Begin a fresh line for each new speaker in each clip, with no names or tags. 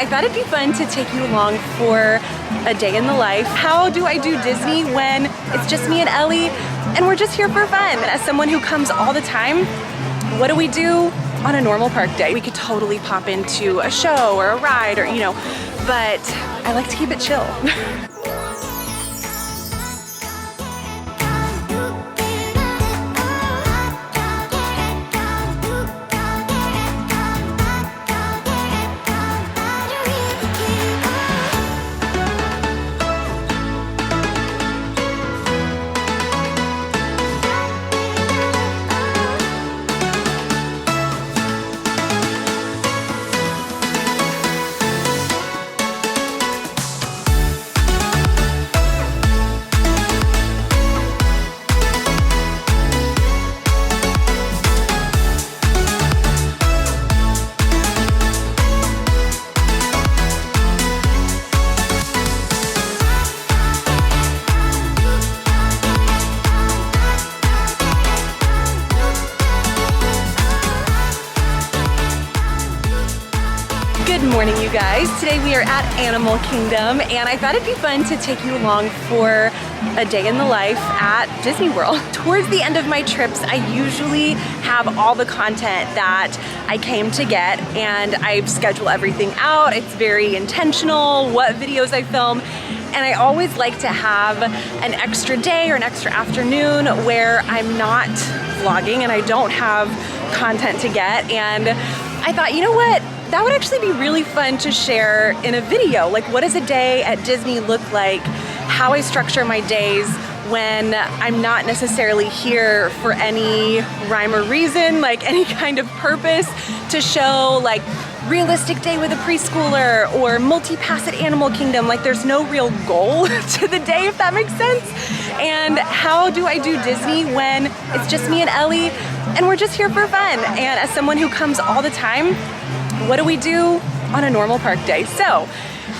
I thought it'd be fun to take you along for a day in the life. How do I do Disney when it's just me and Ellie and we're just here for fun? As someone who comes all the time, what do we do on a normal park day? We could totally pop into a show or a ride or, you know, but I like to keep it chill. Good morning, you guys. Today we are at Animal Kingdom and I thought it'd be fun to take you along for a day in the life at Disney World. Towards the end of my trips, I usually have all the content that I came to get and I schedule everything out. It's very intentional, what videos I film, and I always like to have an extra day or an extra afternoon where I'm not vlogging and I don't have content to get. And I thought, you know what? That would actually be really fun to share in a video. Like, what does a day at Disney look like? How I structure my days when I'm not necessarily here for any rhyme or reason, like any kind of purpose to show like realistic day with a preschooler or multi-pass at Animal Kingdom. Like there's no real goal to the day, if that makes sense. And how do I do Disney when it's just me and Ellie and we're just here for fun? And as someone who comes all the time, what do we do on a normal park day? So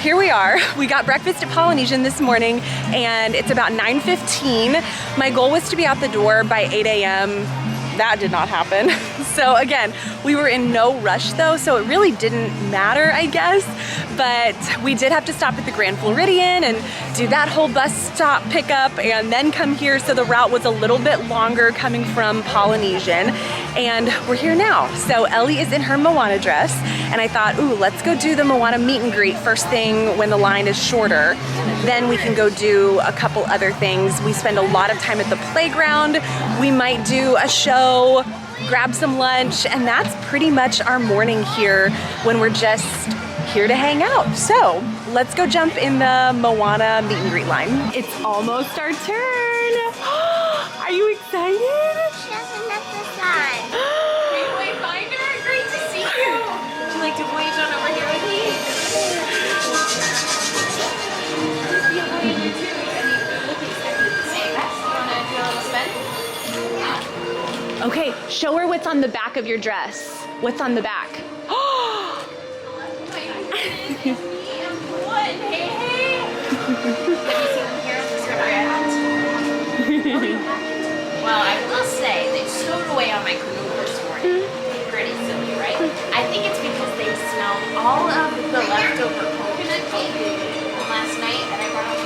here we are. We got breakfast at Polynesian this morning and it's about 9:15. My goal was to be out the door by 8 a.m. That did not happen. So again, we were in no rush though, so it really didn't matter, I guess. But we did have to stop at the Grand Floridian and do that whole bus stop pickup and then come here. So the route was a little bit longer coming from Polynesian. And we're here now. So Ellie is in her Moana dress and I thought, ooh, let's go do the Moana meet and greet first thing when the line is shorter. Then we can go do a couple other things. We spend a lot of time at the playground. We might do a show, grab some lunch, and that's pretty much our morning here when we're just here to hang out. So let's go jump in the Moana meet and greet line. It's almost our turn. Are you excited?
She doesn't have the sign.
Wait, find her. Great to see you. Would you like to voyage on over here with me? Yeah, you do too. And you look exactly the same. You want to do a little spin? Okay, show her what's on the back of your dress. What's on the back?
Well, I will say they stowed away on my canoe this morning. Pretty silly, right? I think it's because they smelled all of the leftover coconut cake from last night and I brought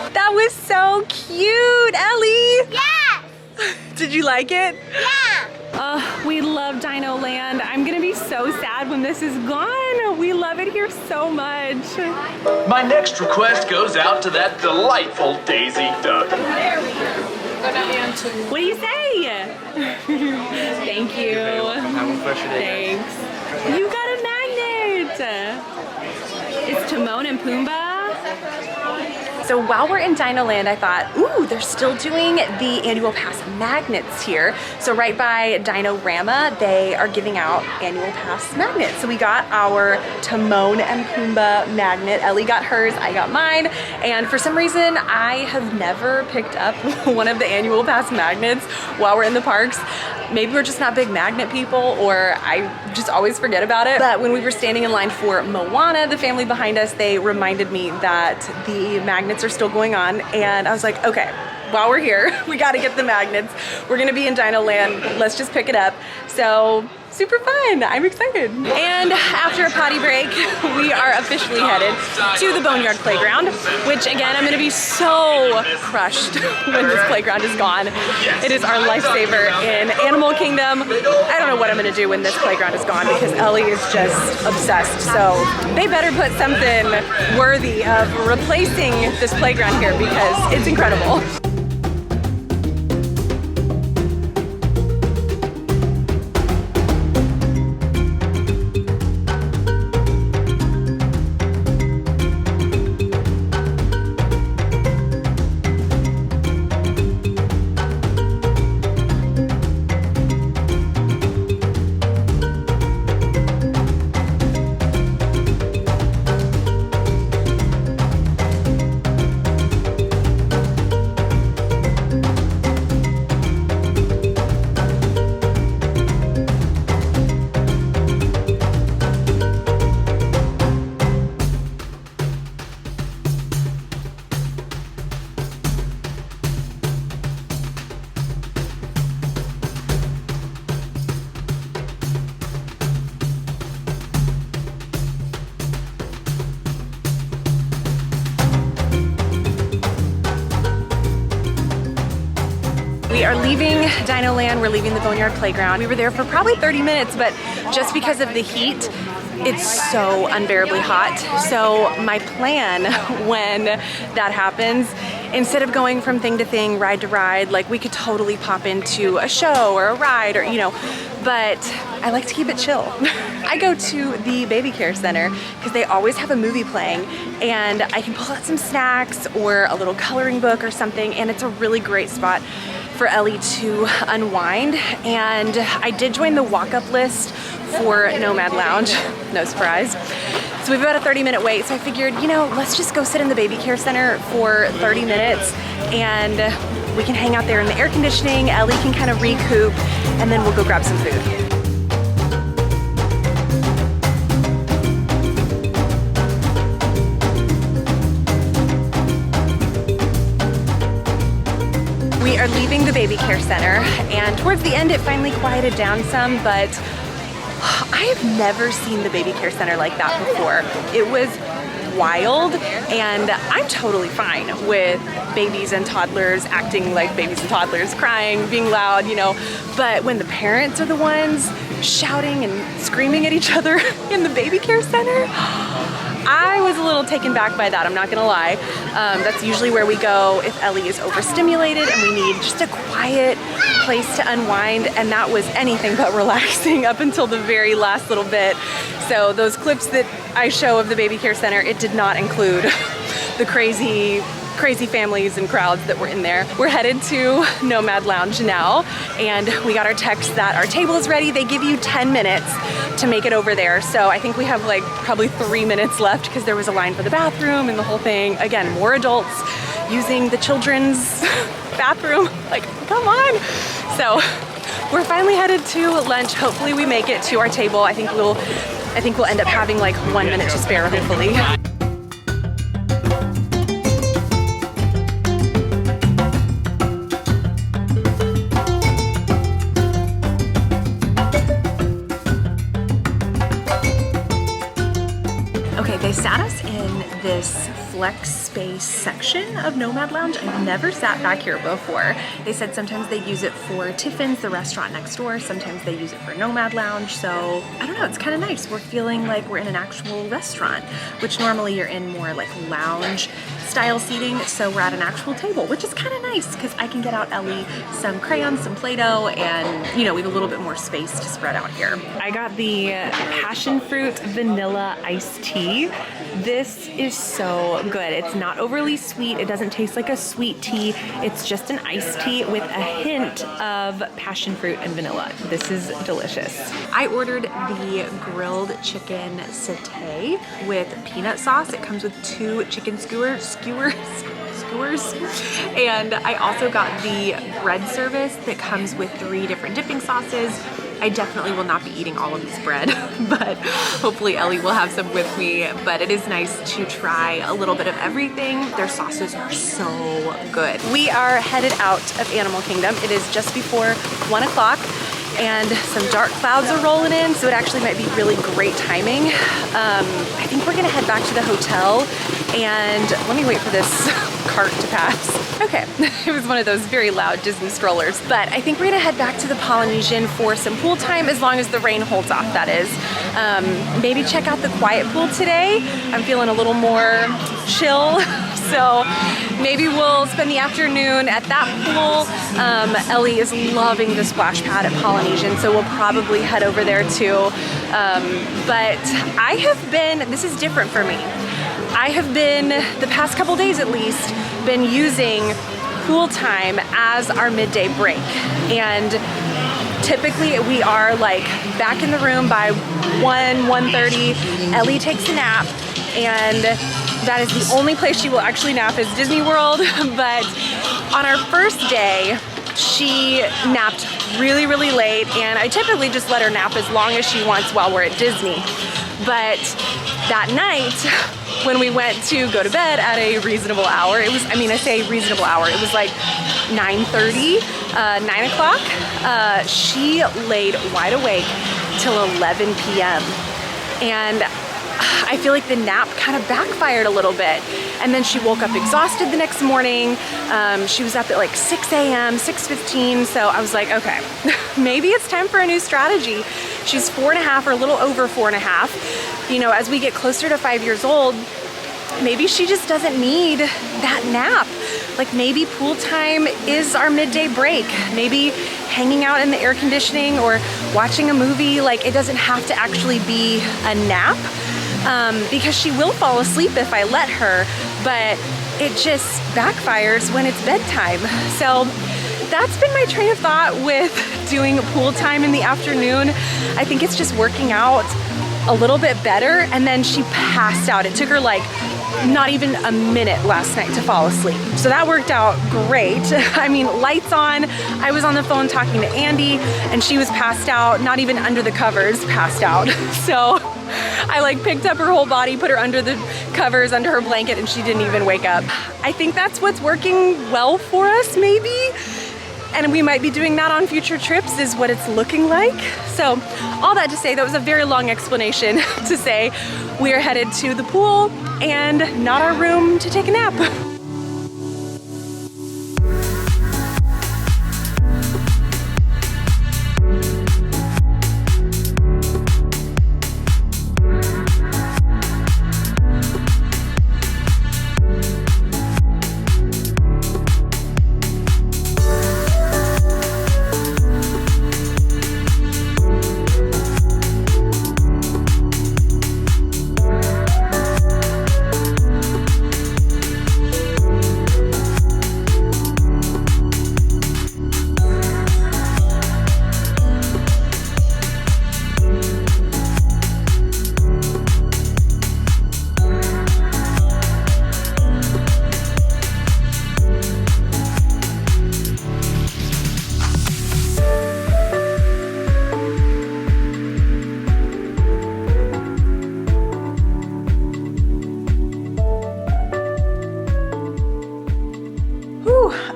home.
That was so cute, Ellie.
Yes!
Did you like it?
Yeah!
We love DinoLand. I'm gonna be so sad when this is gone. We love it here so much.
My next request goes out to that delightful Daisy Duck.
There we go.
What do you say? Thank you.
Have a fresh day.
Thanks. You got a magnet. It's Timon and Pumbaa. So while we're in DinoLand, I thought, ooh, they're still doing the annual pass magnets here. So right by Dinorama, they are giving out annual pass magnets. So we got our Timon and Pumbaa magnet. Ellie got hers, I got mine. And for some reason, I have never picked up one of the annual pass magnets while we're in the parks. Maybe we're just not big magnet people, or I just always forget about it. But when we were standing in line for Moana, the family behind us, they reminded me that the magnets are still going on. And I was like, okay, while we're here, we gotta get the magnets. We're gonna be in DinoLand, let's just pick it up. So super fun. I'm excited. And after a potty break, we are officially headed to the Boneyard Playground, which again, I'm gonna be so crushed when this playground is gone. It is our lifesaver in Animal Kingdom. I don't know what I'm gonna do when this playground is gone because Ellie is just obsessed. So they better put something worthy of replacing this playground here because it's incredible. We are leaving DinoLand, we're leaving the Boneyard Playground. We were there for probably 30 minutes, but just because of the heat, it's so unbearably hot. So my plan when that happens, instead of going from thing to thing, ride to ride, like we could totally pop into a show or a ride or, you know, but I like to keep it chill. I go to the baby care center because they always have a movie playing and I can pull out some snacks or a little coloring book or something, and it's a really great spot for Ellie to unwind. And I did join the walk-up list for Nomad Lounge, no surprise. So we've got a 30-minute wait, so I figured, you know, let's just go sit in the baby care center for 30 minutes and we can hang out there in the air conditioning, Ellie can kind of recoup, and then we'll go grab some food. We are leaving the baby care center, and towards the end it finally quieted down some, but I have never seen the baby care center like that before. It was wild, and I'm totally fine with babies and toddlers acting like babies and toddlers, crying, being loud, you know, but when the parents are the ones shouting and screaming at each other in the baby care center, I was a little taken back by that, I'm not gonna lie. That's usually where we go if Ellie is overstimulated and we need just a quiet place to unwind, and that was anything but relaxing up until the very last little bit. So those clips that I show of the baby care center, it did not include the crazy families and crowds that were in there. We're headed to Nomad Lounge now, and we got our text that our table is ready. They give you 10 minutes to make it over there. So I think we have like probably 3 minutes left because there was a line for the bathroom and the whole thing. Again, more adults using the children's bathroom. Like, come on. So we're finally headed to lunch. Hopefully we make it to our table. I think we'll end up having like 1 minute to spare, hopefully. Okay, they sat us in this flex space section of Nomad Lounge. I've never sat back here before. They said sometimes they use it for Tiffin's, the restaurant next door. Sometimes they use it for Nomad Lounge. So I don't know, it's kind of nice. We're feeling like we're in an actual restaurant, which normally you're in more like lounge style seating. So we're at an actual table, which is kind of nice because I can get out Ellie some crayons, some Play-Doh, and you know, we have a little bit more space to spread out here. I got the passion fruit vanilla iced tea. This is so good. It's not overly sweet. It doesn't taste like a sweet tea. It's just an iced tea with a hint of passion fruit and vanilla. This is delicious. I ordered the grilled chicken satay with peanut sauce. It comes with 2 chicken skewers. And I also got the bread service that comes with 3 different dipping sauces. I definitely will not be eating all of this bread, but hopefully Ellie will have some with me. But it is nice to try a little bit of everything. Their sauces are so good. We are headed out of Animal Kingdom. It is just before 1 o'clock. and some dark clouds are rolling in, so it actually might be really great timing. I think we're gonna head back to the hotel, and let me wait for this cart to pass. Okay, it was one of those very loud Disney strollers, but I think we're gonna head back to the Polynesian for some pool time, as long as the rain holds off, that is. Maybe check out the quiet pool today. I'm feeling a little more chill, so maybe we'll spend the afternoon at that pool. Ellie is loving the splash pad at Polynesian, so we'll probably head over there too. But I have been, this is different for me. I have been, the past couple days at least, been using pool time as our midday break. And typically we are like back in the room by 1:30. Ellie takes a nap, and that is the only place she will actually nap is Disney World. But on our first day, she napped really, really late, and I typically just let her nap as long as she wants while we're at Disney. But that night, when we went to go to bed at a reasonable hour, it was, I mean, I say reasonable hour, it was like 9:30, 9 o'clock, she laid wide awake till 11 p.m. And I feel like the nap kind of backfired a little bit. And then she woke up exhausted the next morning. She was up at like 6 a.m., 6:15. So I was like, okay, maybe it's time for a new strategy. She's 4.5 or a little over 4.5. You know, as we get closer to 5 years old, maybe she just doesn't need that nap. Like maybe pool time is our midday break. Maybe hanging out in the air conditioning or watching a movie, like it doesn't have to actually be a nap. Because she will fall asleep if I let her, but it just backfires when it's bedtime. So that's been my train of thought with doing pool time in the afternoon. I think it's just working out a little bit better. And then she passed out. It took her like not even a minute last night to fall asleep. So that worked out great. I mean, lights on. I was on the phone talking to Andy, and she was passed out, not even under the covers, passed out. So I like picked up her whole body, put her under the covers, under her blanket, and she didn't even wake up. I think that's what's working well for us, maybe. And we might be doing that on future trips, is what it's looking like. So all that to say, that was a very long explanation to say we are headed to the pool and not our room to take a nap.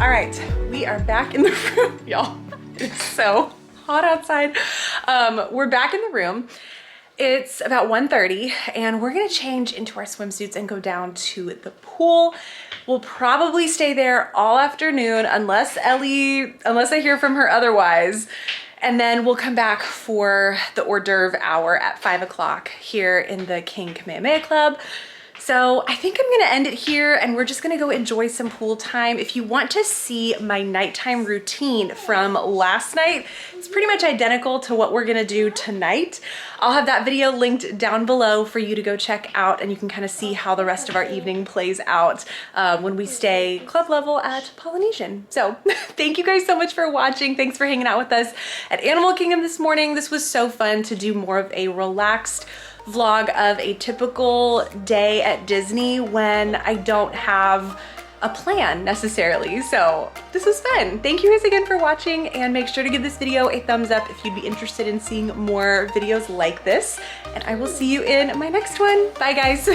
All right, we are back in the room, y'all. It's so hot outside. We're back in the room. It's about 1:30, and we're gonna change into our swimsuits and go down to the pool. We'll probably stay there all afternoon unless I hear from her otherwise. And then we'll come back for the hors d'oeuvre hour at 5 o'clock here in the King Kamehameha Club. So I think I'm gonna end it here, and we're just gonna go enjoy some pool time. If you want to see my nighttime routine from last night, it's pretty much identical to what we're gonna do tonight. I'll have that video linked down below for you to go check out, and you can kind of see how the rest of our evening plays out when we stay club level at Polynesian. So thank you guys so much for watching. Thanks for hanging out with us at Animal Kingdom this morning. This was so fun to do more of a relaxed vlog of a typical day at Disney when I don't have a plan necessarily. So this was fun. Thank you guys again for watching, and make sure to give this video a thumbs up if you'd be interested in seeing more videos like this. And I will see you in my next one. Bye guys.